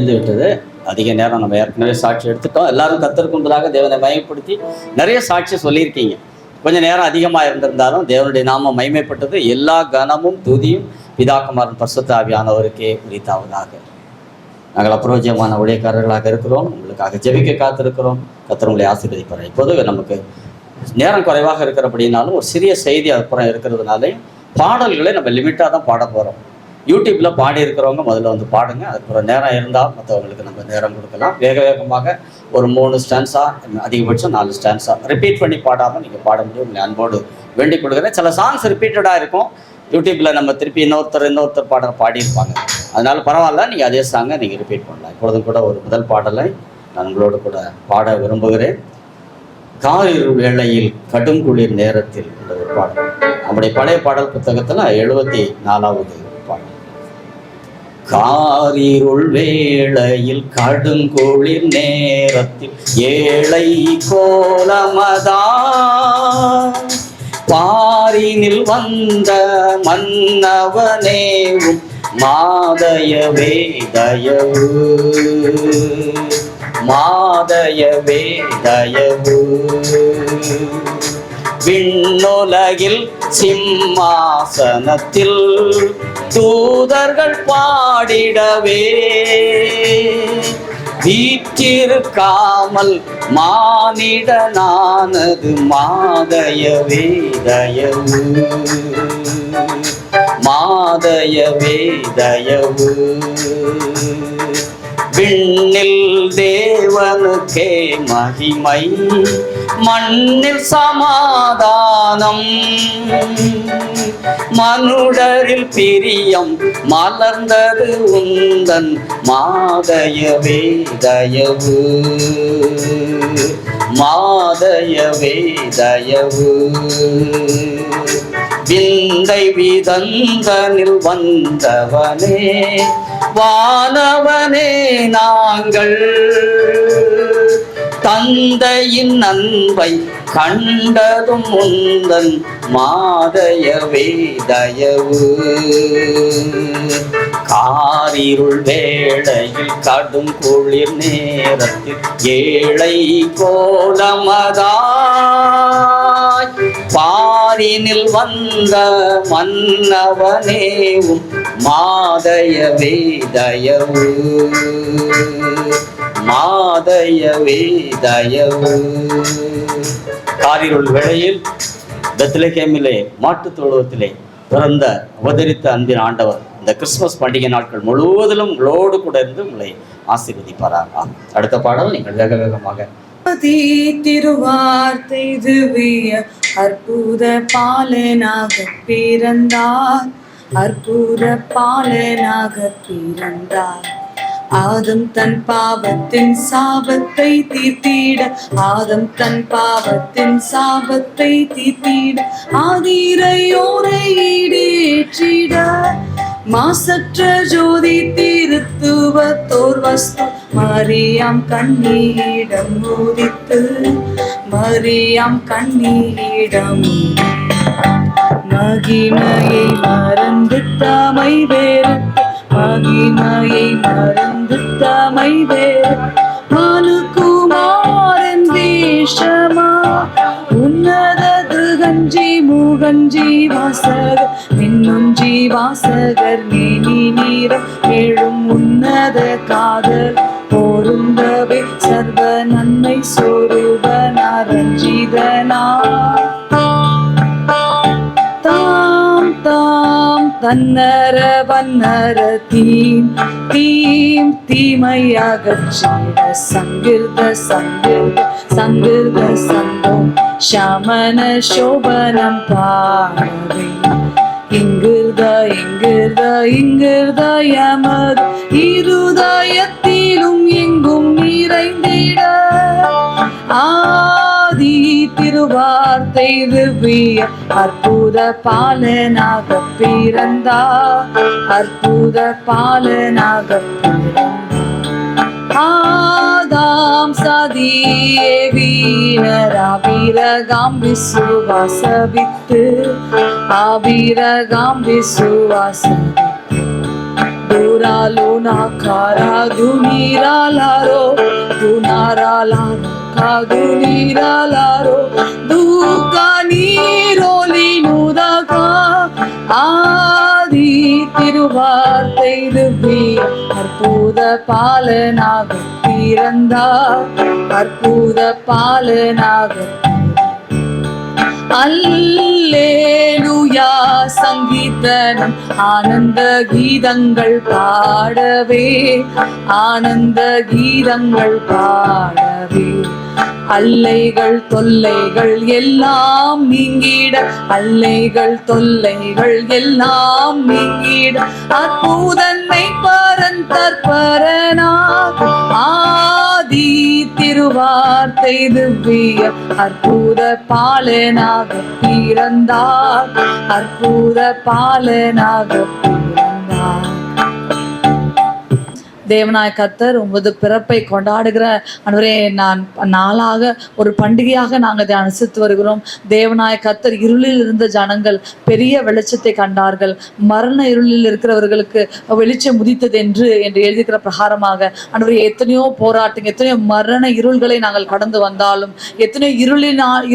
முடிந்து விட்டது. அதிக நேரம் நம்ம ஏற்கனவே சாட்சி எடுத்துட்டோம். எல்லாரும் கர்த்தருக்கும்பதாக தேவனை மகிமைப்படுத்தி நிறைய சாட்சி சொல்லியிருக்கீங்க. கொஞ்சம் நேரம் அதிகமாக இருந்திருந்தாலும் தேவனுடைய நாமம் மகிமைப்பட்டது. எல்லா கனமும் துதியும் பிதாகுமாரன் பரிசுத்த ஆவியானவருக்கே உரித்தாவதாக. நாங்கள் அப்ரோஜமான ஊழியக்காரர்களாக இருக்கிறோம். உங்களுக்காக ஜெபிக்க காத்திருக்கிறோம். கர்த்தர் உங்களை ஆசீர்வதிப்பார். இப்போது நமக்கு நேரம் குறைவாக இருக்கிறபடினாலும் ஒரு சிறிய செய்தி அப்புறம் இருக்கிறதுனாலே பாடல்களை நம்ம லிமிட்டாக தான் பாட போகிறோம். யூடியூப்பில் பாடி இருக்கிறவங்க முதல்ல வந்து பாடுங்க. அதுக்கப்புறம் நேரம் இருந்தால் மற்றவங்களுக்கு நம்ம நேரம் கொடுக்கலாம். வேகமாக ஒரு 3 ஸ்டான்ஸா, அதிகபட்சம் 4 ஸ்டான்ஸா ரிப்பீட் பண்ணி பாடாமல் நீங்கள் பாட முடியும். உங்களை அன்போடு வேண்டிக் கொடுக்குறேன். சில சாங்ஸ் ரிப்பீட்டடாக இருக்கும். யூடியூப்பில் நம்ம திருப்பி இன்னொருத்தர் பாடியிருப்பாங்க. அதனால பரவாயில்ல, நீங்கள் அதே சாங்கை நீங்கள் ரிப்பீட் பண்ணலாம். இப்பொழுதும் கூட ஒரு முதல் பாடலை நான் உங்களோடு கூட பாட விரும்புகிறேன். காரிருள் வேளையில் கடும் குளிர் நேரத்தில் என்ற ஒரு பாடல். நம்முடைய பழைய பாடல் புத்தகத்தில் 74வது பாடல். காரிருள் வேளையில் கடுங்குளிர் நேரத்தில் ஏழை கோலமதா பாரினில் வந்த மன்னவனேவும் மாதயவே தயவு, மாதயவே தயவு. விண்ணுலகில் சிம்மாசனத்தில் தூதர்கள் பாடிடவே வீற்றிருக்காமல் மானிடனானது மாதயவே தயவு, மாதயவே தயவு. விண்ணில் தேவனுக்கே மகிமை, மண்ணில் சமாதானம், மனுடரில் பிரியம் மலர்ந்தது உந்தன் மாதயவே தயவு, மாதயவே தயவு. விந்தை விதந்தனில் வந்தவனே வானவனே நாங்கள் தந்தையின் அன்பை கண்டதும் உந்தன் மாதயவே தயவு. காரிருள் வேளையில் கடும் குளிர் நேரத்தில் ஏழை கோலமதாய் பாரினில் வந்த மன்னவனேவும் மாதயவே தயவு, மாதயவே தயவு. காரிருள் வேளையில் பெத்லகேமிலே மாட்டுத் தொழுவத்திலே பிறந்த அவதரித்த அன்பின் ஆண்டவர் இந்த கிறிஸ்துமஸ் பண்டிகை நாட்கள் முழுவதிலும் உங்களோடு கூட இருந்து உங்களை ஆசீர்வதிப்பாராக. அடுத்த பாடல் நீங்கள் வேகமாக. திருவார்த்தை திவ்ய அற்புத பாலனாக பிறந்தார், அற்புத பாலனாக பிறந்தார். ஆதம் தன் பாவத்தின் சாபத்தை தீர்த்திட, ஆதம் தன் பாவத்தின் சாபத்தை தீர்த்திட, ஆதிரையோரை ஈடேற்றிட, மாசற்ற ஜோதி திருத்துவத்தோர் வஸ்து மரியாம் கண்ணீரிடம் உதித்து, மரியாம் கண்ணீரிடம் மகிமையை மறந்து தமை வேறு, மகிமையை மறந்து தமை வேறு, மனுகுமாரன் தேசமா உன்னத கஞ்சி முகஞ்சி வாசகர் மின்னுஞ்சி வாசகர் மேனி நீரம் எழும் உன்னத காதல் பொருந்தவே சர்வ நன்மை சொரூபனார் ரஞ்சிதனா. தாம் தாம் தன்னர வன்னர தீம் தீம் தீமையகற்றிட சங்கிர்த சங்கிர்த சங்கிர்த சங்கம் ஷமன சோபனம் பாடவே இங்கிருத இங்கிருத இங்கிருத யமது இருதயத்திலும் எங்கும் நிறைந்திட. ஆதி திருவார்த்தை திவ்ய அற்புத பாலனாக பிறந்தார், அற்புத பாலனாக பிறந்தார். ஆதாம் சதியே வீணர் Abraham விசுவாசவித்து, Abraham விசுவாசவித்து luna kara duniralaro dunaralaro kaduniralaro duka niroli nudaka ஆதி திருவார்த்தை திவ்ய அற்புத பாலனாக பிறந்தார் அற்புத பாலனாக அல்லேலூயா சங்கீதனம் ஆனந்த கீதங்கள் பாடவே ஆனந்த கீதங்கள் பாடவே அல்லைகள் தொல்லைகள் எல்லாம் நீங்கிட அல்லைகள் தொல்லைகள் எல்லாம் நீங்கிட அற்புதன்மை பரந்தற்பரனார் ஆதி திருவார்த்தை திவ்ய அற்புத பாலனாக பிறந்தார் அற்புத பாலனாக பிறந்தார். தேவனாய கர்த்தர் உமது பிறப்பை கொண்டாடுகிற ஆண்டவரே நாளாக ஒரு பண்டிகையாக நாங்கள் அதை அனுசரித்து வருகிறோம். தேவனாய கர்த்தர் இருளில் இருந்த ஜனங்கள் பெரிய வெளிச்சத்தை கண்டார்கள். மரண இருளில் இருக்கிறவர்களுக்கு வெளிச்சம் உதித்தது என்று எழுதிக்கிற பிரகாரமாக ஆண்டவரே எத்தனையோ போராட்டங்கள் எத்தனையோ மரண இருள்களை நாங்கள் கடந்து வந்தாலும் எத்தனையோ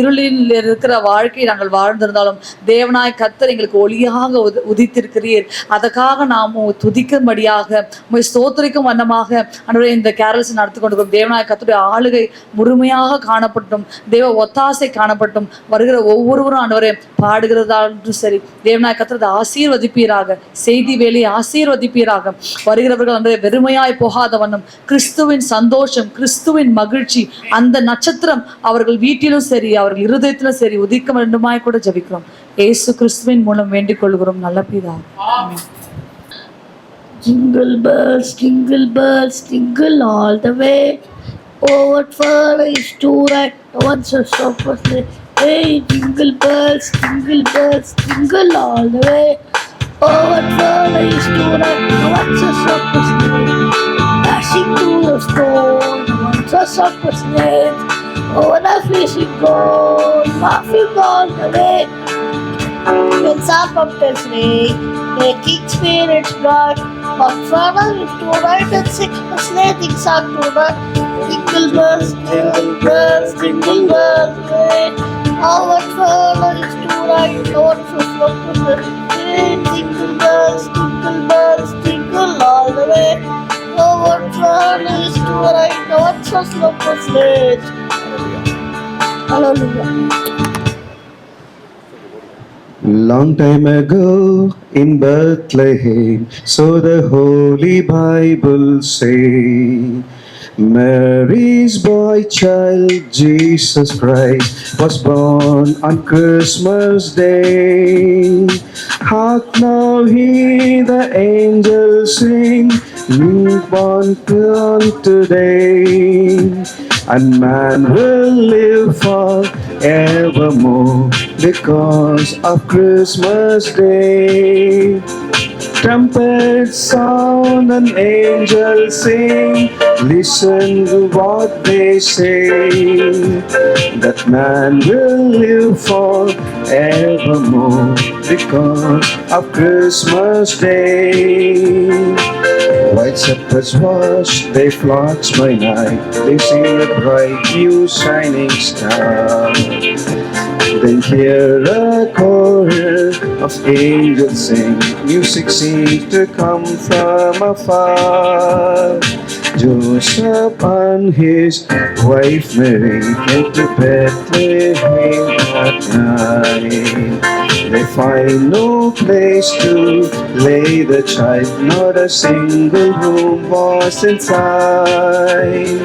இருளில் இருக்கிற வாழ்க்கையை நாங்கள் வாழ்ந்திருந்தாலும் தேவனாய கர்த்தர் எங்களுக்கு ஒளியாக உதித்திருக்கிறீர். அதற்காக நாம் துதிக்கும்படியாக ஸ்தோத்திரிக்கும் வண்ணமாக ஆண்டவரே இந்த கேரல்ஸ் நடத்தி கொண்டிருக்கிறோம். தேவனாய கர்த்தருடைய ஆளுகை முழுமையாக காணப்பட்டும் தேவ ஒத்தாசை காணப்பட்டும் வருகிற ஒவ்வொருவரும் ஆண்டவரே பாடுகிறதாலும் சரி தேவனாய கர்த்தரை ஆசீர்வதிப்பீராக. செய்தி வேலையை ஆசீர்வதிப்பீராக. வருகிறவர்கள் ஆண்டவரே வெறுமையாய் போகாத வண்ணம் கிறிஸ்துவின் சந்தோஷம் கிறிஸ்துவின் மகிழ்ச்சி அந்த நட்சத்திரம் அவர்கள் வீட்டிலும் சரி அவர்கள் இருதயத்திலும் சரி உதிக்க வேண்டுமாய் கூட ஜெபிக்கிறோம். இயேசு கிறிஸ்துவின் மூலம் வேண்டிக் கொள்கிறோம் நல்ல பிதாவே. Jingle bells, jingle all the way. Oh, what fun it is to ride once a stop was late. Hey, jingle bells, jingle all the way. Oh, what fun it is to ride once a stop was late. Dashing through the storm, once a stop was late. Oh, what a fishing gold, laughing all the way. When some pumpkins ring, making spirits bright. What fun it is to ride and sing a sleighing song tonight. Jingle bells, jingle bells, hey. Oh, what fun it is to ride on so slow to the hey. Jingle bells, jingle all the way. Oh, what fun it is to ride on so slow to the Hallelujah. Long time ago in Bethlehem, so the Holy Bible say, Mary's boy child Jesus Christ was born on Christmas Day. Hark now hear the angels sing, newborn today. And man will live forevermore because of Christmas Day. Trumpets sound and angels sing, listen to what they say, that man will live forevermore because of Christmas Day. White shepherds watch their flocks by night, they see a bright new shining star. They hear a chorus of angels sing, music seems to come from afar. Joseph and his wife Mary came to Bethlehem at night. They find no place to lay the child, not a single room was inside.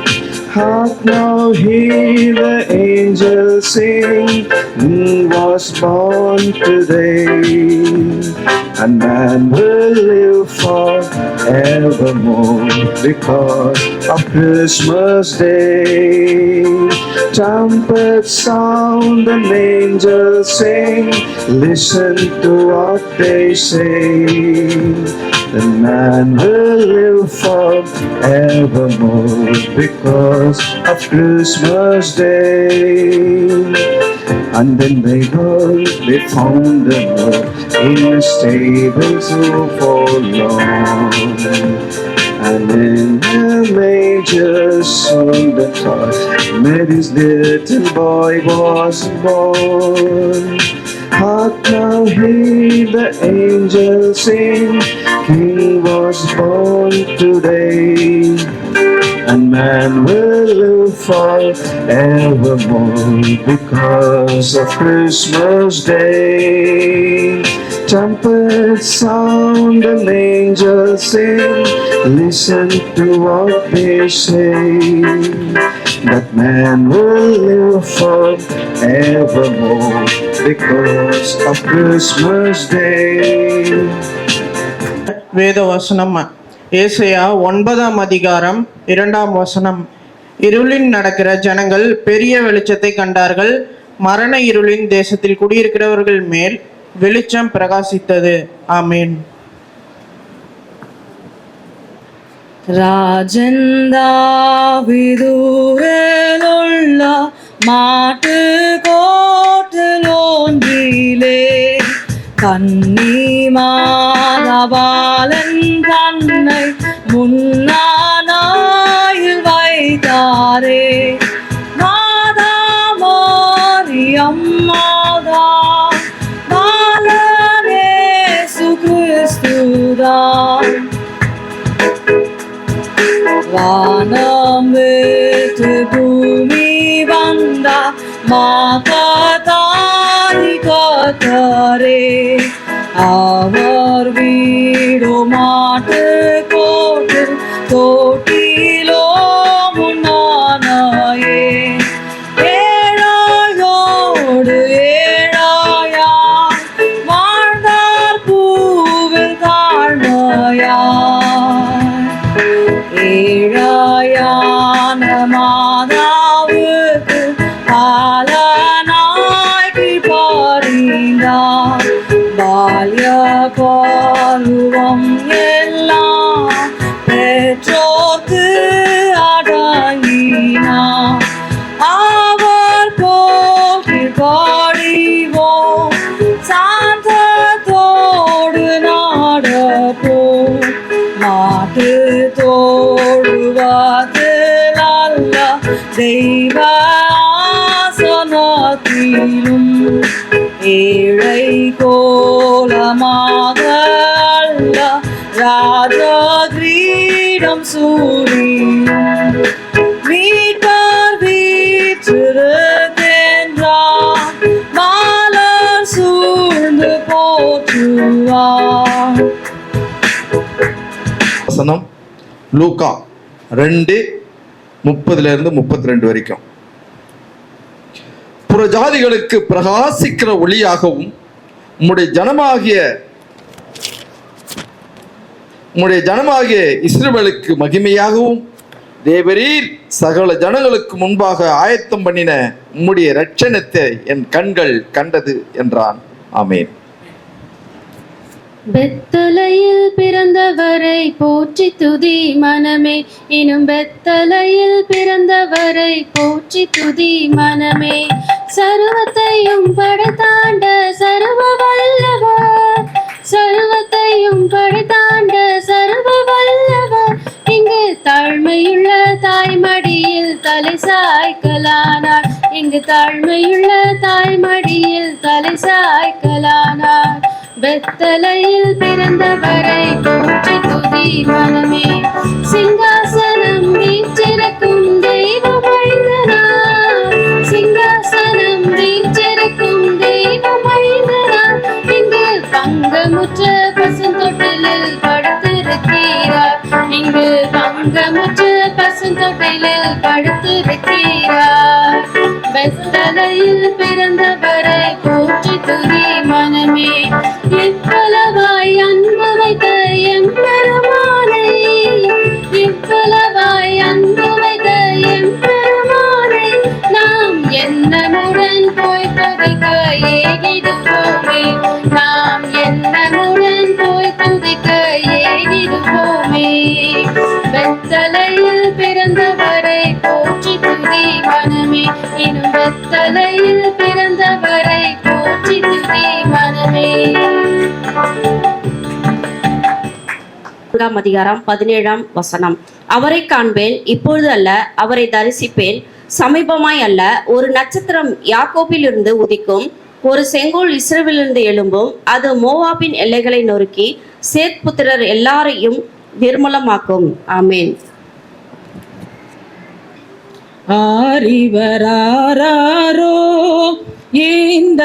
Hark now hear the angels sing, was born today. And man will live forevermore because of Christmas Day. Trumpets sound and angels sing, listen to what they say. The man will live forevermore because of Christmas Day. And then they heard they found the Lord in a stable so forlorn. And in the manger soon the child, Mary's little boy was born. Hark now, hear the angels sing, King was born today. And man will live forevermore because of Christmas Day. Trumpets sound and angels sing, listen to what they say. That man will live forevermore because of Christmas Day. வேத வசனம் ஏசாயா 9ஆம் அதிகாரம் 2ஆம் வசனம். இருளில் நடக்கிற ஜனங்கள் பெரிய வெளிச்சத்தை கண்டார்கள். மரண இருளின் தேசத்தில் குடியிருக்கிறவர்கள் மேல் வெளிச்சம் பிரகாசித்தது. ஆமீன். ராஜந்தாவிதூரிலுள்ள மாட்டு கோட்டிலொன்றிலே கன்னி மாதபாலன் தன்னை முன்னானாயில் வைத்தாரே. மாதா மரியம்மாதா பாலனேசு கிறிஸ்துதான். வானம் விட்டு பூமி வந்தா மாதாரி கர்த்தரே. அவர் வீடு மாட்டு கோட்டில் தோட்டிலோ முன்னானாயே. ஏழாயோடு ஏழாயா வாழ்ந்தார் பூவில் தாழ்மையா. ஏழாயான மாதாவுக்கு பாலனாய் பாரிந்தார். பால்ய பருவம் எல்லாம் பெற்றோர்க்கு அடங்கினார். அவர் போக்கில் பாடிவோம், சாந்தத்தோடு நாடப்போம். மாட்டு தோடுவதில் அல்ல தெய்வ ஆசனத்திலும், ஏழை கோலமாக அல்ல ராஜகிரீடம் சூரியும். மீட்பர் வீற்றிருக்கின்றார், மாலர் சூழ்ந்து போற்றுவார். வசனம் லூக்கா 2:30-32 வரைக்கும். புற ஜாதிகளுக்கு பிரகாசிக்கிற ஒளியாகவும் உம்முடைய ஜனமாகிய இஸ்ரவேலுக்கு மகிமையாகவும் தேவரீர் சகல ஜனங்களுக்கு முன்பாக ஆயத்தம் பண்ணின உம்முடைய இரட்சணத்தை என் கண்கள் கண்டது என்றான். ஆமேன். பெத்தலையில் பிறந்தவரை போற்றி துதி மனமே, இனும் பெத்தலையில் பிறந்தவரை போற்றி துதி மனமே. சர்வத்தையும் படைத்தாண்ட சர்வ வல்லவர், சர்வத்தையும் படைத்தாண்ட சர்வ வல்லவர். இங்கு தாழ்மையுள்ள தாய்மடியில் தலை சாய்க்கலானார், இங்கு தாழ்மையுள்ள தாய்மடியில் தலை சாய்க்கலானார். பெத்தலையில் பிறந்தவரை போற்றி துதி மனமே. சிங்காசனம் வீற்றிருக்கும் தெய்வ மைந்தனார், சிங்காசனம் வீற்றிருக்கும் தெய்வ மைந்தனார். இங்கு பங்கமுற்ற பசுந்தொட்டிலில் படுத்திருக்கிறார், இங்கு பங்கமுற்ற பசுந்தொட்டிலில் படுத்திருக்கிறார். பெத்தலையில் பிறந்தவரை போற்றி துதி மனமே. இவ்வளவாய் அன்பு வைத்த எம்பெருமானை, இவ்வளவாய் அன்பு வைத்த எம்பெருமானை நாம் எண்ணமுடன் போய் துதிக்க ஏகிடுவோமே, நாம் எண்ணமுடன் போய் துதிக்க ஏகிடுவோமே. பெத்தலையில் பிறந்தவரை போற்றி துதி மனமே, இனும் பெத்தலையில் பிறந்தவர் 4ஆம் அதிகாரம் 17ஆம் வசனம். அவரை காண்பேன், இப்பொழுது அல்ல, அவரை தரிசிப்பேன், சமீபமாய் அல்ல. ஒரு நட்சத்திரம் யாக்கோபிலிருந்து உதிக்கும், ஒரு செங்கோல் இஸ்ரவேலிலிருந்து எழும்பும். அது மோவாபின் எல்லைகளை நொறுக்கி சேத் புத்திரர் எல்லாரையும் நிர்மூலமாக்கும். ஆமேன். ஆரிவராரோ இந்த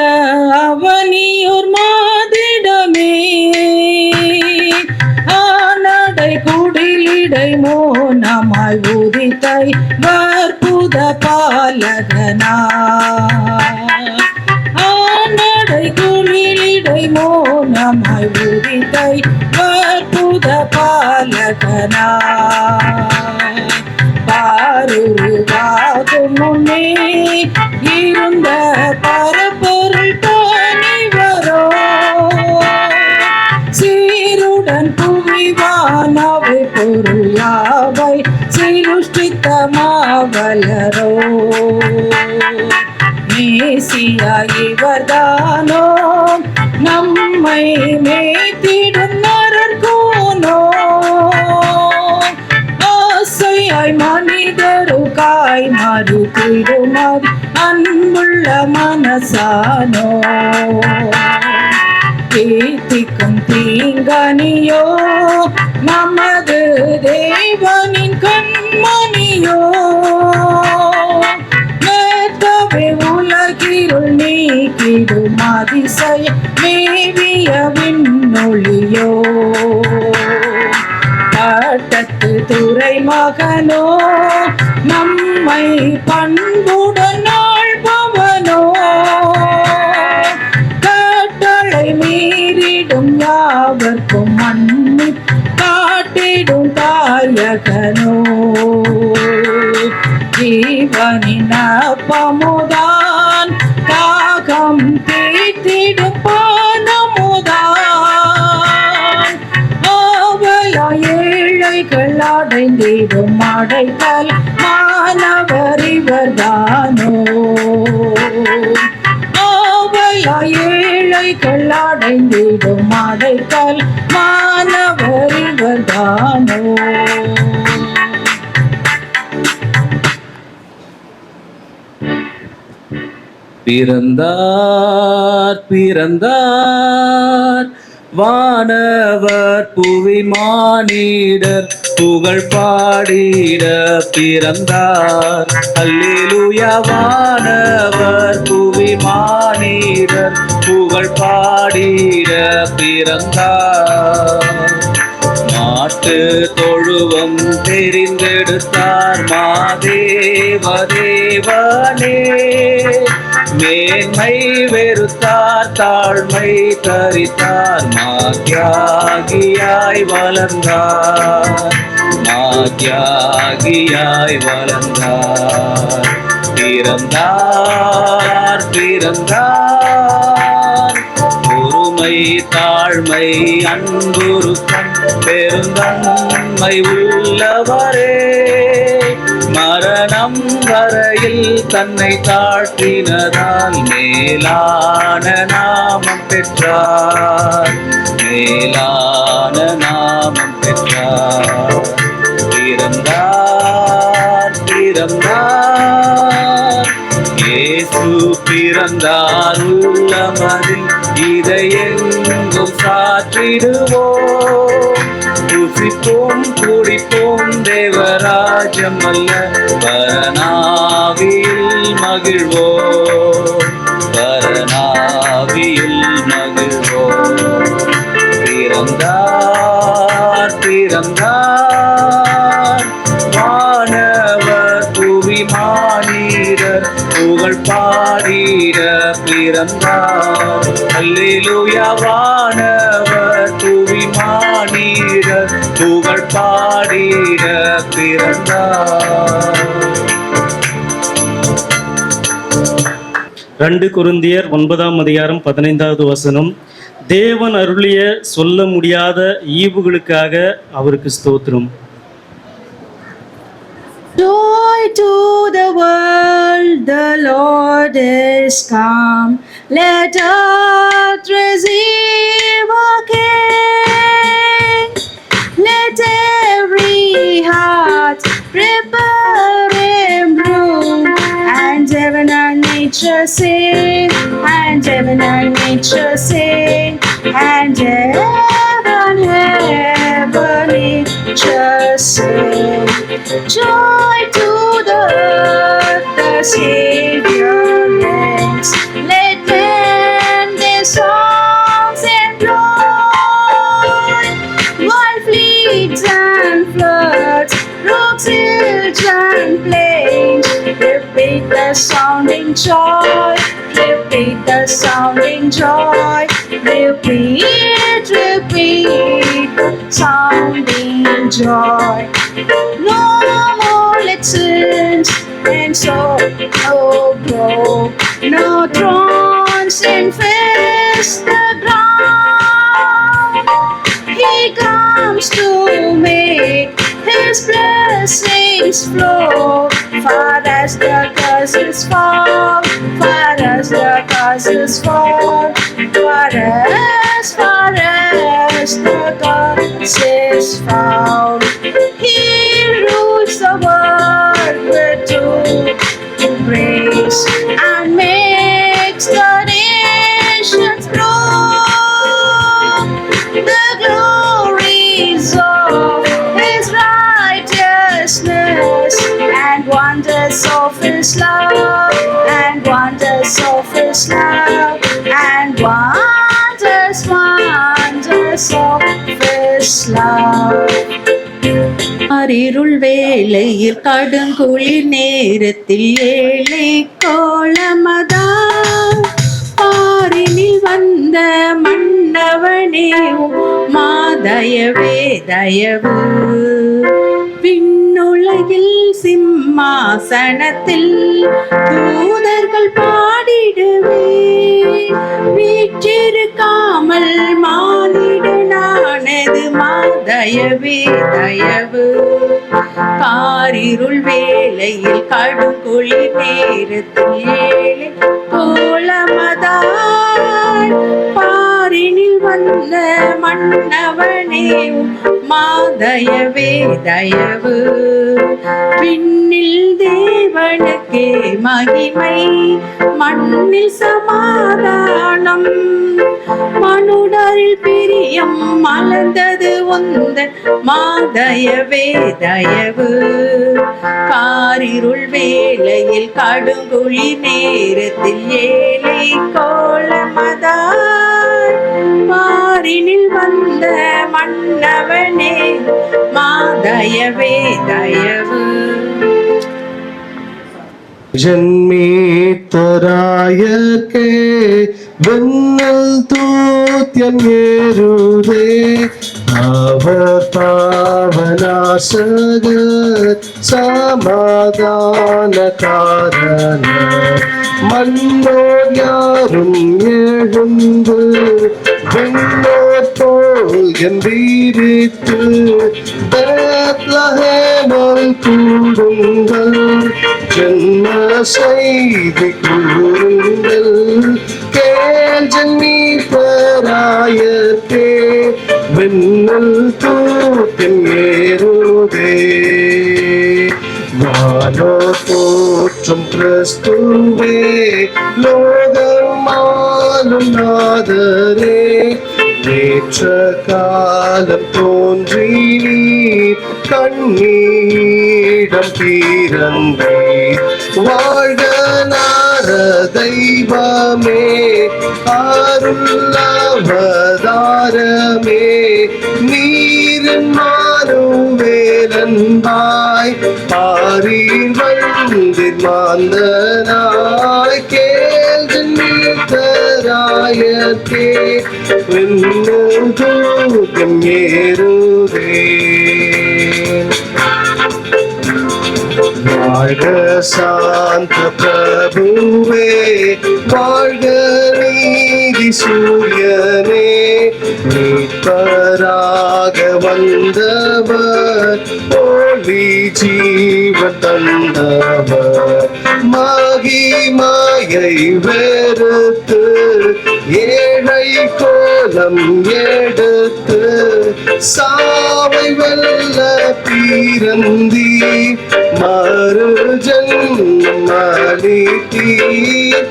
அவனியூர் மாதிடமே, ஆனடை குடிலிடை மோனமாய் உதித்தை வற்புத பாலகனா, ஆனடை குடிலிடை மோனமாய் உதித்தை வற்புத பாலகனா, பாருருவாகும் முன்னே இருந்த பரப்பொருள் தானிவரோ, சீருடன் புவிவானவை பொருள் யாவை சிருஷ்டித்த மாவலரோ, மேசியா இவர்தானோ நம்மை மேய்த்திடும் நரர்கோனோ, ஆசையாய் மனிதருக்காய் மறுத்திடுமாறு அன்புள்ள மனசானோ, தீர்த்திக்கும் தீங்கனியோ நமது தேவனின் கண்மணியோ, மேத்தவை உலகிருள் நீக்கிடும் அதிசய மேவிய விண்ணொளியோ, பட்டத்து துறை மகனோ நம்மை பண்புடன் ஆள்பவனோ, கட்டளை மீறிடும் யாவர்க்கும் மன்னி காட்டிடும் தாயகனோ, ஜீவனின் அப்பமுதான் தாகம் தீர்த்திடும் பானமுதான், ஏழைகள் அடைந்திடும் அடைக்கல் மாணவர் இவர்தானோ, ஏழைகள் அடைந்திடும் அடைக்கல் மாணவர் இவர்தானோ. பிறந்தார் பிறந்தார் வானவர் புவி மானிடர் புகழ் பாடிட பிறந்தார். அல்லேலூயா. வானவர் புவி மானிடர் புகழ் பாடிட பிறந்தார். மாட்டு தொழுவம் தெரிந்தெடுத்தார் மாதேவ தேவனே, மேன்மை வெறுத்தார் தாழ்மை தரித்தார், மாத்யாகியாய் வளர்ந்தார், மாத்யாகியாய் வளர்ந்தார். பிறந்தார் பிறந்தார் பொறுமை தாழ்மை அன்புருக்கம் பெருந்தன்மை உள்ளவரே, மரணம் வரையில் தன்னை தாழ்த்தினதால் மேலான நாமம் பெற்றார், மேலான நாமம் பெற்றார். பிறந்தார் பிறந்தார் இயேசு பிறந்தார் உள்ளமதில் இதை எங்கும் சாற்றிடுவோம், புசிப்போம் குடிப்போம் தேவராஜம் அல்ல பரநாவியில் மகிழ்வோம், பரநாவியில் மகிழ்வோம். பிறந்தார் பிறந்தார் வானவர் புவி மானிடர் புகழ் பாடிட பிறந்தார். அல்லேலூயா. வானவர் புவி மானிடர் புகழ் பாடிட பிறந்தார். 2 கொரிந்தியர் 9ஆம் அதிகாரம் 15வது வசனம். தேவன் அருளிய சொல்ல முடியாத ஈவுகளுக்காக அவருக்கு ஸ்தோத்திரம். Joy to the world, the Lord is come. Let earth receive a King. Let nature sing, and heaven and nature sing, and heaven, nature sing. Joy to the earth, the Savior reigns. Let men their songs employ, while fleets and floods, rocks, hills and plains, repeat the sounding joy, repeat the sounding joy, repeat, repeat the sounding joy. No more lessons and so no grow, no thrones infest the ground. He comes to make His blessings flow, far as the curses fall, far as the curses fall, far as the curses fall. He rules the world with truth and grace, and makes the nations grow. The glories of His righteousness, and wonders of His love, and wonders of His love, and wonders of His love. அரிருள் வேளையில் கடுங்குளிர் நேரத்தில் ஏழை கோலமதான் பாரினில் வந்த மன்னவனே மாதயவே தயவு. விண்ணுலகில் சிம்மாசனத்தில் தூதர்கள் பாடிடுவே, வீற்றிருக்காமல் மானிடனானது மாதயவே தயவு. காரிருள் வேளையில் கடுங்குளிர் நேரத்தில் ஏழை கோலமதாய் பாரினில் வந்த மன்னவனே மாதயவே தயவு. விண்ணில் தேவனுக்கே மகிமை, மண்ணில் சமாதானம், மனுடரில் பிரியம் மலர்ந்தது உந்தன் மாதயவே தயவு. காரிருள் வேளையில் கடுங்குளிர் நேரத்தில் ஏழை கோலமதாய் பாரினில் வந்த மன்னவனே மாதயவே தயவு. ஜன்மீத்தராயர்க்கே வெண்ணல் தூத்தியம் ஏறுதே, அவர் பாவநாசகர் சமாதான காரண. மன்னோர் யாரும் எழுந்து விண்ணோர் போல் என்றீரித்து, பெத்லஹேமில் கூடுங்கள், ஜன்ம செய்தி கூறுங்கள். கேள் ஜன்மீத்தராயர்க்கே வெண்ணல் தூத்தியம் ஏறுதே. வானோ போற்றும் கிறிஸ்துவே, லோகமாலும் நாதரே, ஏற்ற காலம் தோன்றி நீர் கண்ணீடம் பிறந்தீர். வாழ்க நார தெய்வமே, அருளவதாரமே, நீரின் மாறுவேலன்பாய் பாரீர் வந்திர் மாந்தனாய். கேள் ஜன்மீத்தராயர்க்கே வெண்ணல் தூத்தியம் ஏறுதே. வாழ்க சாந்த பிரபுவே, வாழ்க நீதி சூரியனே, மீட்பராக வந்தவர், ஒளி ஜீவன் தந்தவர். மகிமையை வெறுத்து ஏழை கோல ஜலம் எடுத்து சாவை வெல்ல பிறந்தி மறு ஜன்மளித்தீ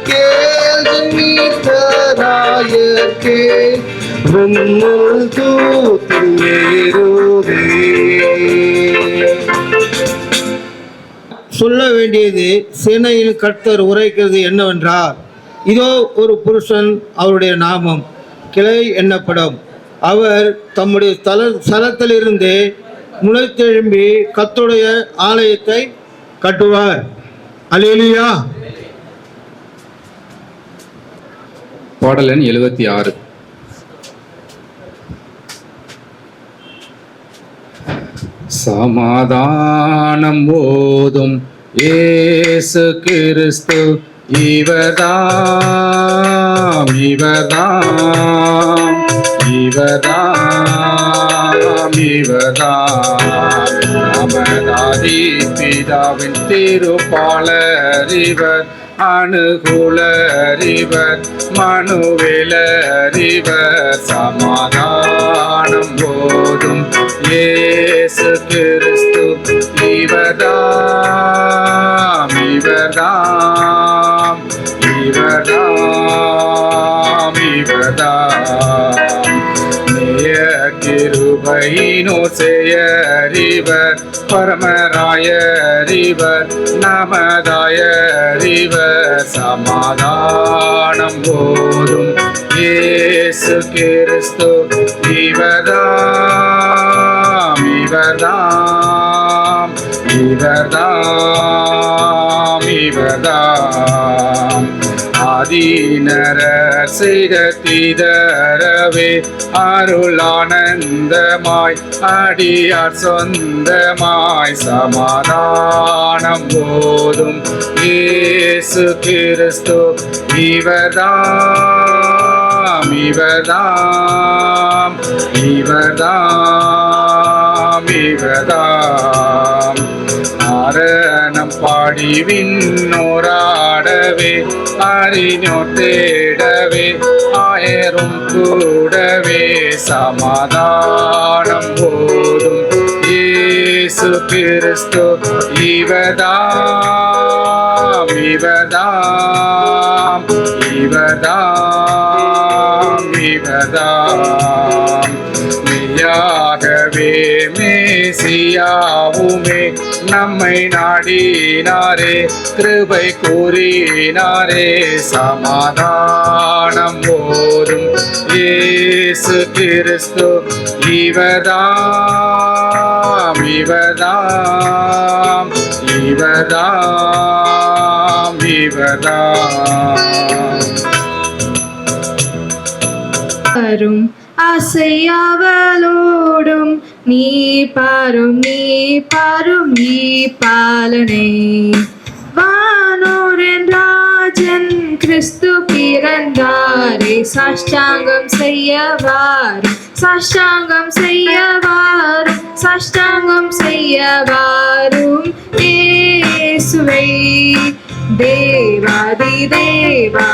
கேள் ஜன்மித்தராயர்க்கே விண்ணில் தூத்தின் ஏறுதே. சொல்ல வேண்டியது சேனையில் கர்த்தர் உரைக்கிறது என்னவென்றால், இதோ ஒரு புருஷன், அவருடைய நாமம் கிளை எண்ணப்படும். அவர் தம்முடைய ஸ்தலத்திலிருந்து முளைத்தெழும்பி கர்த்தருடைய ஆலயத்தை கட்டுவார். அல்லேலூயா. பாடல் எண் 76. சமாதானம் போதும் இயேசு கிறிஸ்து இவர்தாம் இவர்தாம் இவர்தாம் இவர்தாம் நமதாதி பிதாவின் திருப்பாளர் இவர், அனுகூலர் இவர், மனுவேலர் இவர். சமாதானம் போதும் இயேசு கிறிஸ்து இவர்தாம் இவர்தாம் இவர்தாம் இவர்தாம். கிருபையினோ செயறிவர், பரமராயறிவர், நமதாயறிவர். சமாதானம் போதும் இயேசு கிறிஸ்து இவர்தாம் இவர்தாம் இவர்தாம் இவர்தாம். ஆதீனரர் செய்த தீதரவே அருளானந்தமாய் அடியார் சொந்தமாய். சமாதானம் போதும் இயேசு கிறிஸ்து இவர்தாம் இவர்தாம் இவர்தாம் இவர்தாம். ஆரணம் பாடி விண்ணோராடவே அறிஞர் தேடவே ஆயரும் கூடவே. சமாதானம் போதும் இயேசு கிறிஸ்து இவர்தாம் இவர்தாம் இவர்தாம் இவர்தாம். மெய்யாகவே மேசியாவுமே நம்மை நாடினாரே, கிருபை கூறினாரே. சமாதானம் போதும் இயேசு கிறிஸ்து இவர்தாம் இவர்தாம் இவர்தாம் இவர்தாம். ஆசையாவலோடும் நீ பாரும் நீ பாலனை. வானோரின் ராஜன் கிறிஸ்து பிறந்தாரே, சாஷ்டாங்கம் செய்யவாரும் சாஷ்டாங்கம் செய்யவாரும் சாஷ்டாங்கம் செய்யவாரும். இயேசுவை தேவாதி தேவா,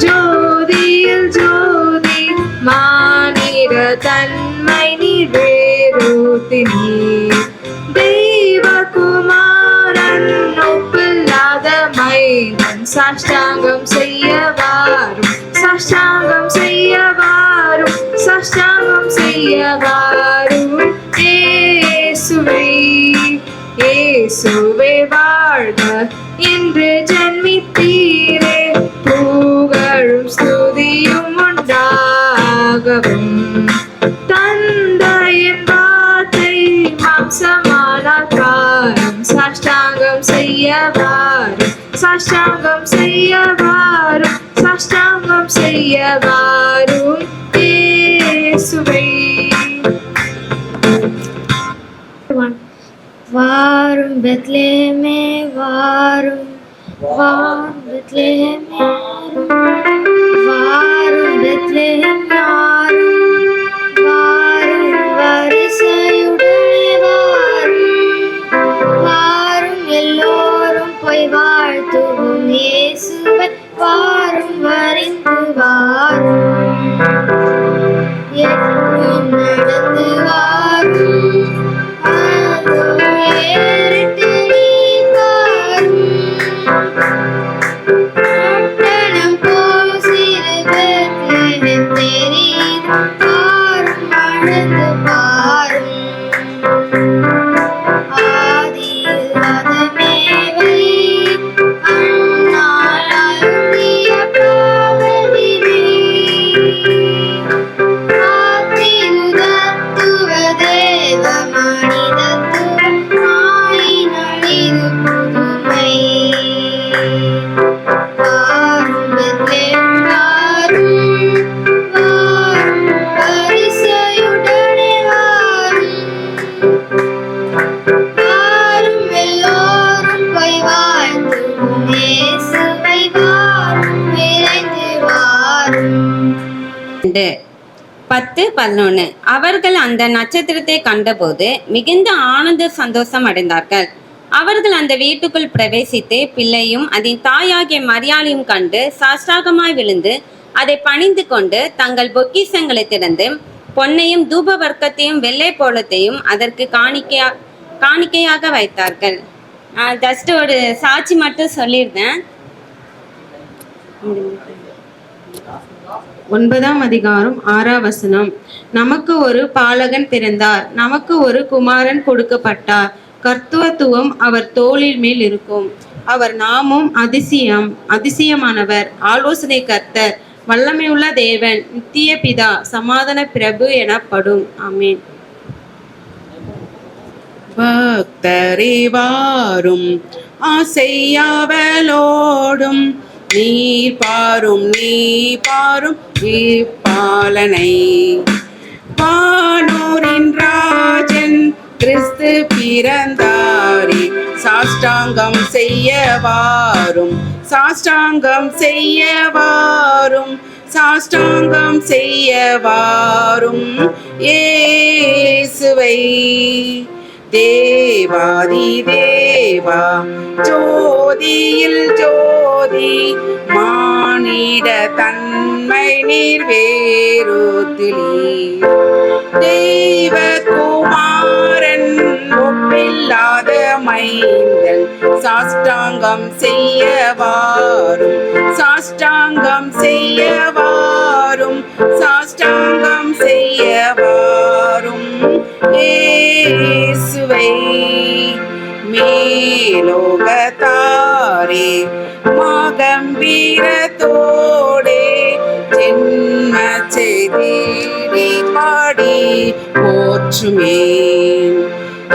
ஜோதியில் ஜோதி, மானிட தன்மை நிறைவேறுத்தினி. தெய்வகுமாரன் ஒப்பில்லாத மைந்தன், சாஷ்டாங்கம் செய்யவாரும் சாஷ்டாங்கம் செய்யவாரும் சாஷ்டாங்கம் செய்யவாரும். இயேசுவை இயேசுவே வாழ்க என்று ஜன்மித்தீரே, புகழும் ஸ்துதியும் உண்டாகவும். தந்தையின் வார்த்தை மாம்சமானார் பாரும், சாஷ்டாங்கம் செய்யவாரும் சாஷ்டாங்கம் செய்யவாரும் சாஷ்டாங்கம் செய்யவாரும். இயேசுவை வாரும் பெத்லெஹேமே வாரும், வாரும் பெத்லெஹேமே வாரும் பெத்லெஹேம் வாரும், வாரும் வரிசையுடனே வாரும், வாரும் எல்லோரும் போய் வாழ்த்துவோம் இயேசுவை, வாரும் வரிந்து வாரும். 10-11 அவர்கள் அந்த நட்சத்திரத்தை கண்டபோது மிகுந்த ஆனந்த சந்தோஷம் அடைந்தார்கள். அவர்கள் அந்த வீட்டுக்குள் பிரவேசித்து பிள்ளையும் அதன் தாயாகிய மரியாளையும் கண்டு சாஷ்டாகமாய் விழுந்து அதை பணிந்து கொண்டு தங்கள் பொக்கிஷங்களை திறந்து பொன்னையும் தூப வர்க்கத்தையும் வெள்ளை போலத்தையும் அதற்கு காணிக்கையாக வைத்தார்கள். ஜஸ்ட் ஒரு சாட்சி மட்டும் சொல்லியிருந்தேன். 9ஆம் அதிகாரம் 6ஆம் வசனம். நமக்கு ஒரு பாலகன் பிறந்தார், நமக்கு ஒரு குமாரன் கொடுக்கப்பட்டார், கர்த்தத்துவம் அவர் தோளின் மேல் இருக்கும். அவர் நாமும் அதிசயமானவர், ஆலோசனை கர்த்தர், வல்லமையுள்ள தேவன், நித்திய பிதா, சமாதான பிரபு எனப்படும். ஆமென். பக்தரே வாரும் ஆசையாவலோடும் நீர் பாரும் பாலனை. வானோரின் ராஜன் கிறிஸ்து பிறந்தாரே, சாஷ்டாங்கம் செய்ய வாரும், சாஷ்டாங்கம் செய்ய வாரும், சாஷ்டாங்கம் செய்ய வாரும் இயேசுவை. தேவாதி தேவா ஜோதியில் ஜோதி, மானிட தன்மை நீர் வேறுதிலீர். தெய்வ குமாரன் ஒப்பில்லாத மைந்தன், சாஷ்டாங்கம் செய்ய வாரும், சாஷ்டாங்கம் செய்ய வாரும், சாஷ்டாங்கம் செய்ய வாரும் இயேசுவை. மேலோகத்தாரே மகம்பீரத்தோடே ஜென்ம செய்தி பாடி போற்றுமேன்.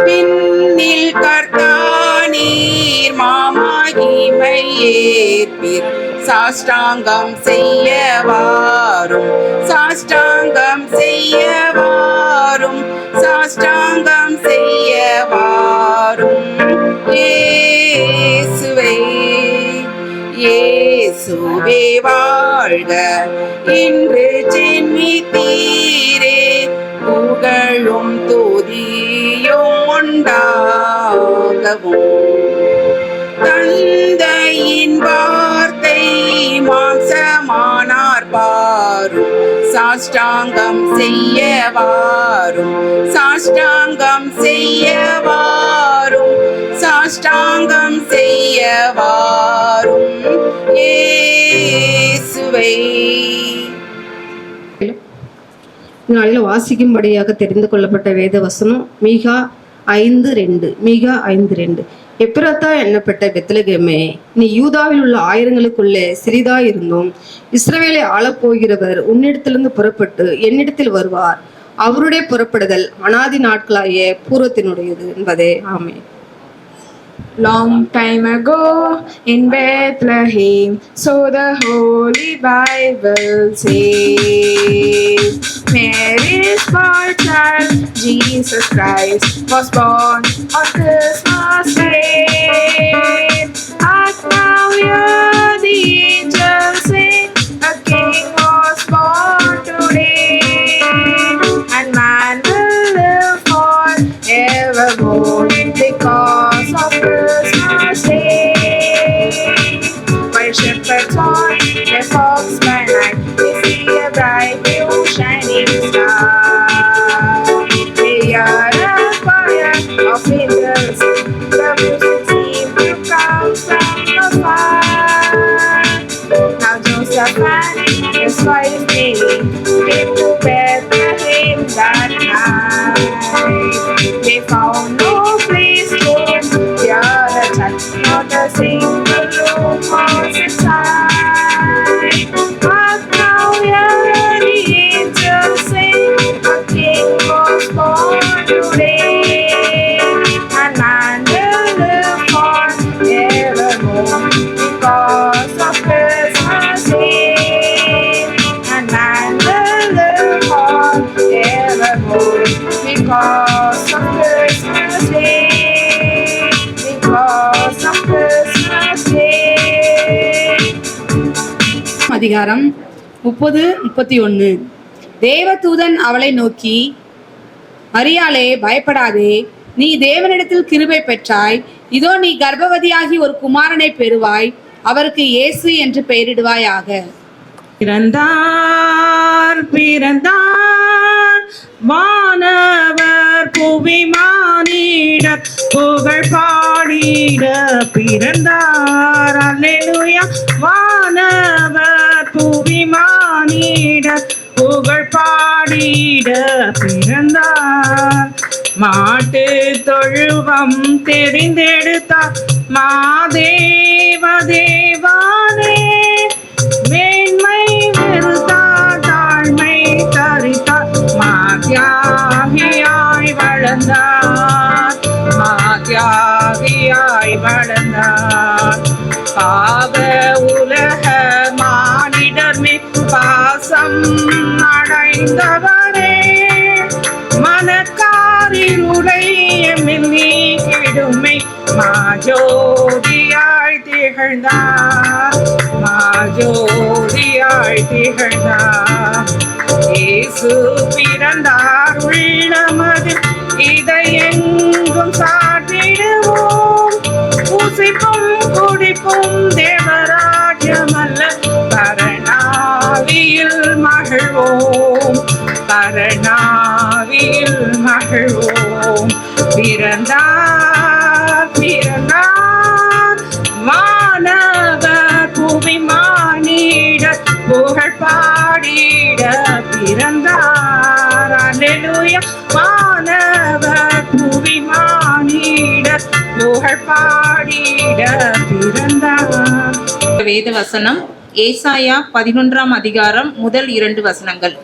பின்னில் கர்த்தானீர் மாமகிமை ஏற்பீர், சாஷ்டாங்கம் செய்ய வாரும், சாஷ்டாங்கம் செய்ய வாரும், சாஷ்டாங்கம் செய்ய வாரும் இயேசுவை. இயேசுவே வாழ்க, இன்று ஜென்மித்தீரே, புகழும் துதியும் உண்டாகவும். தந்தையின் வார்த்தை மாம்சமானார் பாரும், சாஷ்டாங்கம் செய்ய வாரும், சாஷ்டாங்கம் செய்ய வாரும், சாஷ்டாங்கம் செய்ய வாரும் இயேசுவை. நாளில் வாசிக்கும்படியாக தெரிந்து கொள்ளப்பட்ட வேத வசனம் மீகா 5:2. மீகா 5:2. எப்பிரத்தா எண்ணப்பட்ட பெத்லகேமே, நீ யூதாவில் உள்ள ஆயிரங்களுக்குள்ளே சிறிதாய் இருந்தும் இஸ்ரவேலை ஆளப்போகிறவர் உன்னிடத்திலிருந்து புறப்பட்டு என்னிடத்தில் வருவார். அவருடைய புறப்படுதல் அனாதி நாட்களாய பூர்வத்தினுடையது என்பதே. ஆமென். Long time ago in Bethlehem, so the Holy Bible says, Mary's born child, Jesus Christ, was born on Christmas Day. And now hear the angels sing, a King was born today, and man will live forevermore because of Christmas Day. While shepherds on their flocks by night, they see a bright new shining star. They hear a choir of angels sing, the music seems to come from afar. Now Joseph and his wife Mary came to Bethlehem that night. They found no place to hear the child, not a single room was inside. But now hear the angels sing, a King was born today, and man will live forevermore because of Christmas Day, and man will live forevermore because of Christmas Day, because of Christmas Day. அதிகாரம் 30-31. தேவதூதன் அவளை நோக்கி, மரியாளே, பயப்படாதே, நீ தேவனிடத்தில் கிருபை பெற்றாய். இதோ நீ கர்ப்பவதியாகி ஒரு குமாரனை பெறுவாய். அவருக்கு இயேசு என்று பெயரிடுவாயாக. பிறந்தார் பிறந்தார் வானவர் புவி மானிட புகழ் பாடிட பிறந்தார். அல்லேலூயா. வானவர் புவி மானிட புகழ் பாடிட பிறந்தார். மாட்டு தொழுவம் தெரிந்தெடுத்தார் மாதேவ தேவானே. மேன்மை வெறுத்தார் தாழ்மை தரித்தார் மாத்தியாகியாய் வளர்ந்தார். மாத்தியாகியாய் வளர்ந்தார். பாவ உலக மானிடர் மீட்பு பாசம் அடைந்தவரே. மனக்காரிருளை எம்மில் நீக்கிடுமை மாஜோதியாய் திகழ்ந்தார். மாஜோதியாய் திகழ்ந்தார். இயேசு பிறந்தார் உள்ளமது இதை எங்கும் சாட்டிடுவோம். பூசிப்பும் குடிப்பும் தேவராஜ்யமல்ல பரணாவியில் மகிழ்வோம். பரணாவியில் மகிழ்வோம். பிறந்தார் பிறந்தார் வானவர் புவி மானிட புகழ் பாடிட பிறந்தார். அல்லேலூயா. வானவர் புவி மானிட புகழ் பாடிட பிறந்தார். வேத வசனம் ஏசாயா 11ஆம் அதிகாரம் முதல் 2 வசனங்கள்.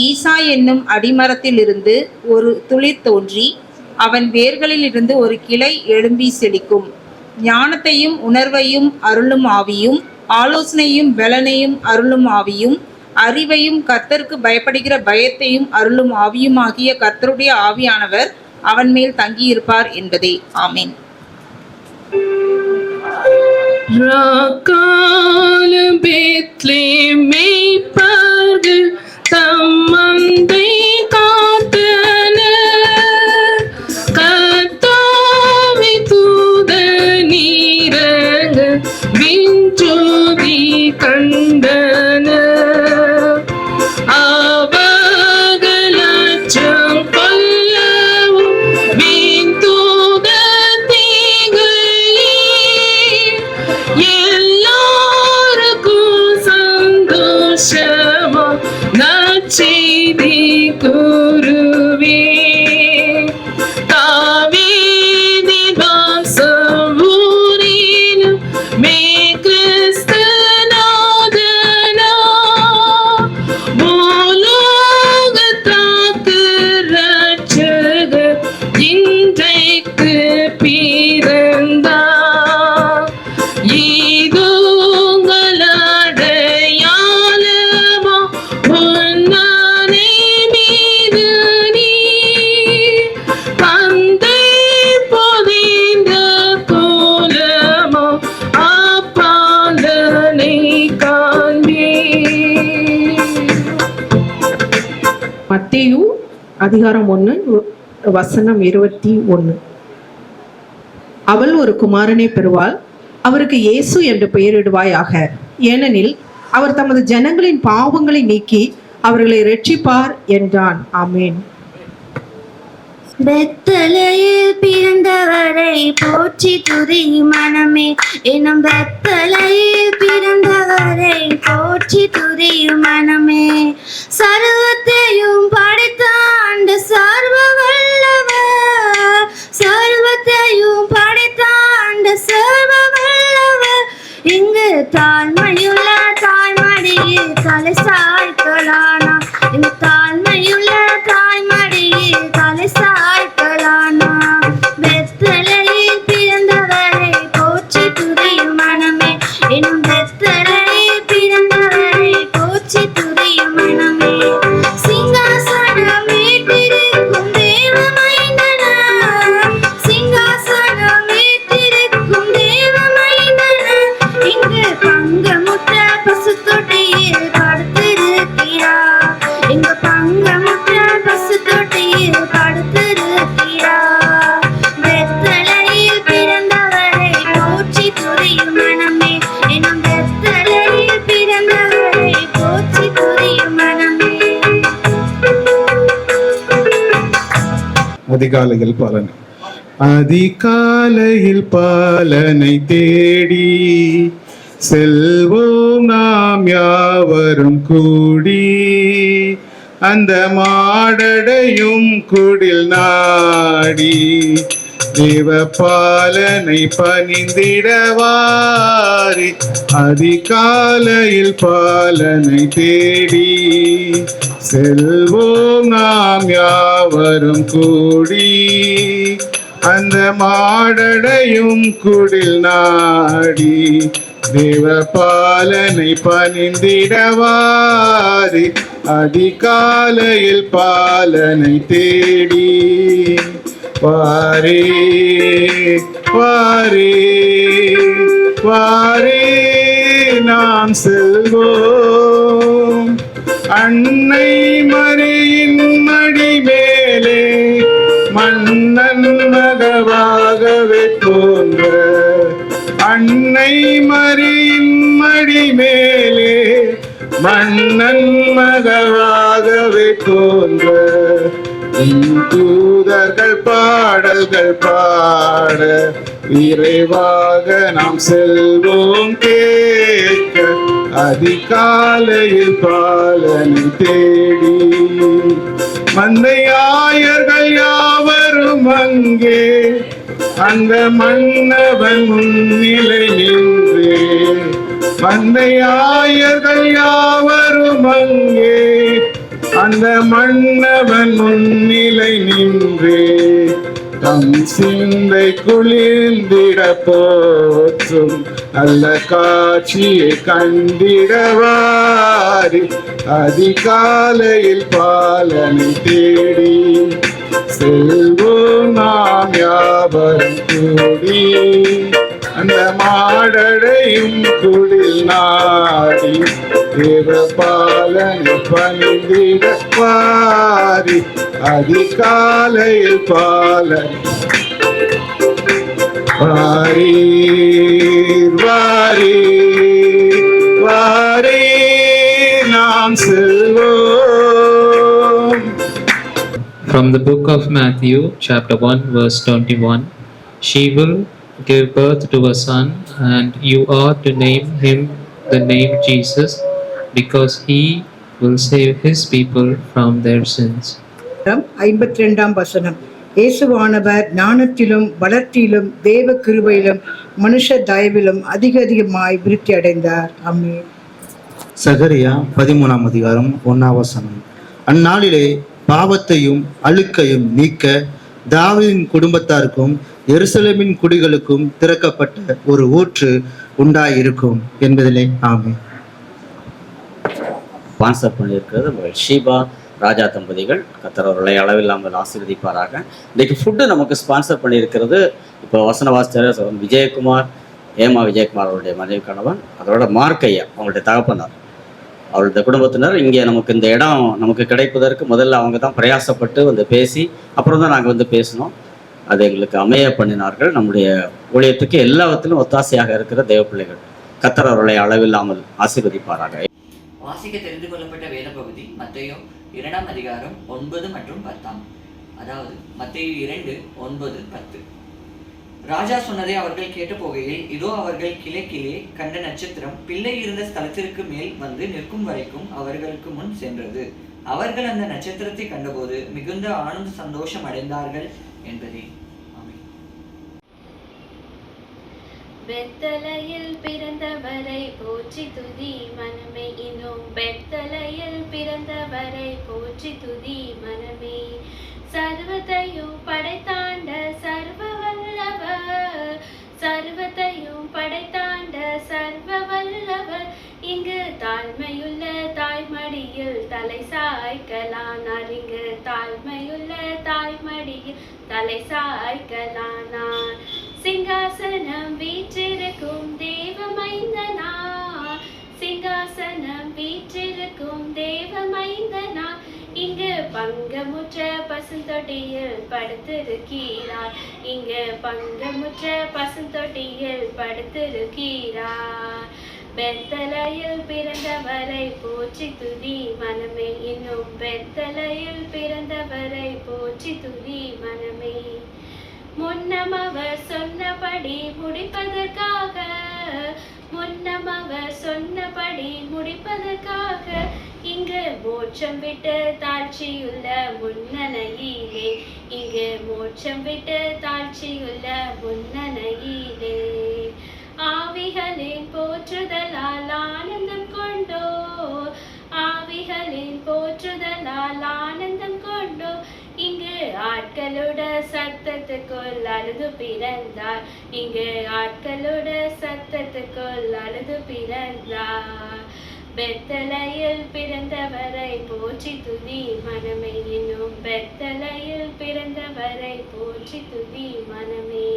ஈசா என்னும் அடிமரத்திலிருந்து ஒரு துளிர் தோன்றி அவன் வேர்களில் இருந்து ஒரு கிளை எழும்பி செழிக்கும். ஞானத்தையும் உணர்வையும் அருளும் ஆவியும், ஆலோசனையும் பலனையும் அருளும் ஆவியும், அறிவையும் கர்த்தருக்கு பயப்படுகிற பயத்தையும் அருளும் ஆவியுமாகிய கர்த்தருடைய ஆவியானவர் அவன் மேல் தங்கியிருப்பார் என்பதே. ஆமேன். ராக்கால பெத்லெஹேம் மேய்ப்பர்கள் தம்மந்தை காத்தனர். கர்த்தாவே தூதனீரங்க விண்ஜோதி கண்டனர். அவர்கள் அச்சம் கொள்ளவும் விண்தூதர் திகழி எல்லாருக்கும் சந்தோஷமா நற்செய்தி கூறுவே. தாவீதின் வம்சவூரிலும் மேல் கிறிஸ்து நாதனா. பூலோகத்தாக்கு இரட்சகர் இன்றைக்கு பிறந்தார். இதுங்கள் அடையாளமா உன்னனை மீது நீ தந்தை பொதிந்த கோலமா அப்பாலனை காண்பே. மத்தேயு அதிகாரம் 1 வசனம் 21. அவள் ஒரு குமாரனை பெறுவாள். அவருக்கு இயேசு என்று பெயரிடுவாயாக. ஏனெனில் அவர் தமது ஜனங்களின் பாவங்களை நீக்கி அவர்களை இரட்சிப்பார் என்றான். ஆமேன். பெத்தலையில் பிறந்தவரை போற்றி துதி மனமே. எனும் பெத்தலையில் பிறந்தவரை போற்றி துதி மனமே. சர்வத்தையும் படைத்த ஆண்டு சர்வ வல்லவர். சர்வத்தையும் படைத்த ஆண்டு சர்வ வல்லவர். இங்கு தாழ்மையுள்ள தாய்மடியில் தலை சாய்க்கலானா. இங்கு தாழ்மையுள்ள தாய்மடியில் தலை சாய்க்கலானா. பெத்தலையில் பிறந்தவரை போற்றி துதியும் மனமே. எனும் பெத்தலையில் பிறந்தவரை போற்றி துதியும் மனமே. சிங்காசனம் வீட்டிருக்கும் தேவமைந்தனா. சிங்காசனம் வீட்டிருக்கும் தேவமைந்தனா. இங்கு பங்கு அதிகாலையில் பலனை. அதிகாலையில் பலனை தேடி செல்வோம் நாம் யாவரும் கூடி, அந்த மாடடையும் குடில் நாடி தேவ பாலனை பணிந்திடவாரி. அதிகாலையில் பாலனை தேடி செல்வோம் நாம் யாவரும் கூடி, அந்த மாடடையும் குடில் நாடி தேவ பாலனை பணிந்திடவாரி. அதிகாலையில் பாலனை தேடி வாரே வாரே வாரே நாம் செல்வோம் அன்னை மரியின் மடி மேலே மன்னன் மகவாகவே தோன்ற. அன்னை மரியின் மடி மேலே மன்னன் மகவாகவே தோன்ற. தூதர்கள் பாடல்கள் பாட விரைவாக நாம் செல்வோம் கேட்க. அதிகாலையில் பாலனை தேடி மந்தையாயர்கள் யாவரும் அங்கே அந்த மன்னவன் முன்னிலை நின்றே. மந்தையாயர்கள் யாவரும் அங்கே அந்த மன்னவன் முன்னிலை நின்றே. தம் சிந்தை குளிர்ந்திட போற்றும் நல்ல காட்சியை கண்டிடவாரி. அதிகாலையில் பாலனை தேடி செல்வோம் நாம் யாவரும் கூடி, அந்த மாடடையும் குடில் நாடி தேவ பாலனை பணிந்திடவாரி. அதிகாலையில் பாலனை வாரீர் வாரீர் வாரீர் நாம் செல்வோம். From the book of Matthew, chapter 1, verse 21, she will give birth to a son, and you are to name him the name Jesus, because he will save his people from their sins. 52ஆம் வசனம். இயேசுவானவர் ஞானத்திலும் வளர்ச்சியிலும் தேவ கிருபையிலும் மனுஷ தயவிலும் அதிகமாய் விருத்தி அடைந்தார். ஆமென். சகரியா 13ஆம் அதிகாரம் 1ஆம் வசனம். அந்நாளிலே பாவத்தையும் அழுக்கையும் நீக்க தாவீதின் குடும்பத்தாருக்கும் எருசலேமின் குடிகளுக்கும் திறக்கப்பட்ட ஒரு ஊற்று உண்டாயிருக்கும் என்பதிலே ஆமென். ஸ்பான்சர் பண்ணியிருக்கிறது ஷீபா ராஜா தம்பதிகள். கர்த்தர் அவர்களை அளவில்லாமல் ஆசீர்வதிப்பாராக. இன்றைக்கு ஃபுட்டு நமக்கு ஸ்பான்சர் பண்ணியிருக்கிறது இப்போ வசன வாசித்தர் விஜயகுமார், ஏமா விஜயகுமார் அவருடைய மனைவி கணவன், அதோட மார்க்கையா அவங்களுடைய தகப்பனார், அவருடைய குடும்பத்தினர். இங்கே நமக்கு இந்த இடம் நமக்கு கிடைப்பதற்கு முதல்ல அவங்க தான் பிரயாசப்பட்டு வந்து பேசி அப்புறம் தான் நாங்கள் வந்து பேசினோம். அது எங்களுக்கு அமைய பண்ணினார்கள். நம்முடைய ஊழியத்துக்கு எல்லாவற்றிலும் ஒத்தாசையாக இருக்கிற தேவ பிள்ளைகள். கர்த்தர் அவர்களை அளவில்லாமல் ஆசீர்வதிப்பாராக. வாசிக்க தெரிந்து கொள்ளப்பட்ட வேத பகுதி மத்தேயு 2ஆம் அதிகாரம் 9 மற்றும் 10. அதாவது மத்தேயு 2, 9, 10. ராஜா சொன்னதை அவர்கள் கேட்டு போகையில், இதோ அவர்கள் கிழக்கிலே கண்ட நட்சத்திரம் பிள்ளை இருந்த ஸ்தலத்திற்கு மேல் வந்து நிற்கும் வரைக்கும் அவர்களுக்கு முன் சென்றது. அவர்கள் அந்த நட்சத்திரத்தை கண்டபோது மிகுந்த ஆனந்த சந்தோஷம் அடைந்தார்கள் என்பதே. பெத்தலையில் பிறந்தவரை போற்றி துதி மனமே, இன்னும் பெத்தலையில் பிறந்தவரை போற்றி துதி மனமே. சர்வத்தையும் படைத்தாண்ட சர்வ வல்லவர், சர்வத்தையும் படைத்தாண்ட சர்வ வல்லவர், இங்கு தாழ்மையுள்ள தாய்மடியில் தலை சாய்க்கலானார். இங்கு தாழ்மையுள்ள தாய்மடியில் தலை சாய்க்கலானார். சிங்காசனம் வீற்றிருக்கும் தேவமைந்தனா, சிங்காசனம் வீற்றிருக்கும் தேவமைந்தனா, இங்கு பங்கமுற்ற பசுந்தொட்டியில் படுத்திருக்கிறார். இங்கு பங்கமுற்ற பசுந்தொட்டியில் படுத்திருக்கிறார். பெத்தலையில் பிறந்தவரை போற்றி துதி மனமே. இன்னும் பெத்தலையில் பிறந்தவரை போற்றி துதி மனமே. முன்னம் அவர் சொன்னபடி முடிப்பதற்காக, முன்னம் அவர் சொன்னபடி முடிப்பதற்காக இங்கு மோட்சம் விட்டு தாழ்ச்சியுள்ள முன்னணையிலே, இங்கு மோட்சம் விட்டு தாழ்ச்சியுள்ள முன்னணையிலே. ஆவிகளின் போற்றுதலால் ஆனந்தம் கொண்டோ, ஆவிகளின் போற்றுதலால் ஆனந்தம் கொண்டோ இங்கு ஆட்களோட சத்தத்துக்குள் அழுது பிறந்தார், இங்கு ஆட்களோட சத்தத்துக்குள் அழுது பிறந்தார். பெத்தலையில் பிறந்தவரை போற்றி துதி மனமே. இன்னும் பெத்தலையில் பிறந்தவரை போற்றி துதி மனமே.